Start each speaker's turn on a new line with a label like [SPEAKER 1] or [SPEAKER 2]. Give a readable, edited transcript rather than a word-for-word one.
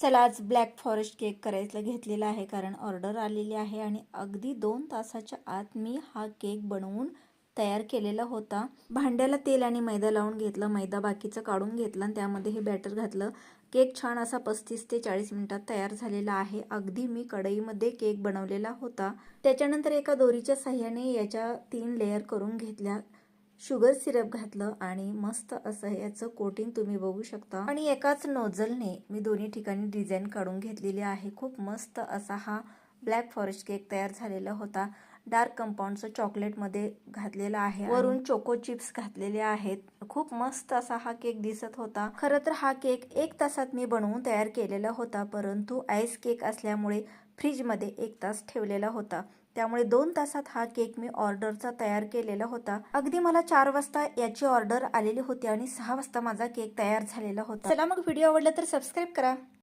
[SPEAKER 1] चला आज black forest cake करायला घेतलेला आहे, कारण ऑर्डर आलेली आहे आणि अगदी 2 तासाच्या आत मी हा केक बनवून तयार केलेला होता। भांड्याला तेल आणि मैदा लावून घेतलं, मैदा बाकीचं काढून घेतलं आणि त्यामध्ये हे बॅटर घातलं। केक छान असा 35 ते 40 मिनिटात तयार झालेला आहे। अगदी मी कढईमध्ये केक बनवलेला होता। त्याच्यानंतर एका दोरीच्या साहाय्याने याच्या 3 लेयर करून घेतल्या। शुगर सिरप घातलं आणि मस्त असं याचं कोटिंग तुम्ही बघू शकता। आणि एकाच नोझलने मी दोन्ही ठिकाणी डिझाईन काढून घेतलेली आहे। खूप मस्त असा हा ब्लॅक फॉरेस्ट केक तयार झालेला होता। डार्क कंपाऊंडचं चॉकलेट मध्ये घातलेला आहे, वरून चोको चिप्स घातलेले आहेत। खूप मस्त असा हा केक दिसत होता। खरं तर हा केक 1 तासात मी बनवून तयार केलेला होता, परंतु आईस केक असल्यामुळे फ्रीज मध्ये 1 तास ठेवलेला होता। त्यामुळे 2 तासात हा केक मी ऑर्डरचा तयार केलेला होता। अगदी मला 4 वाजता याची ऑर्डर आलेली होती आणि 6 वाजता माझा केक तयार झालेला होता। चला मग व्हिडिओ आवडला तर सबस्क्राईब करा।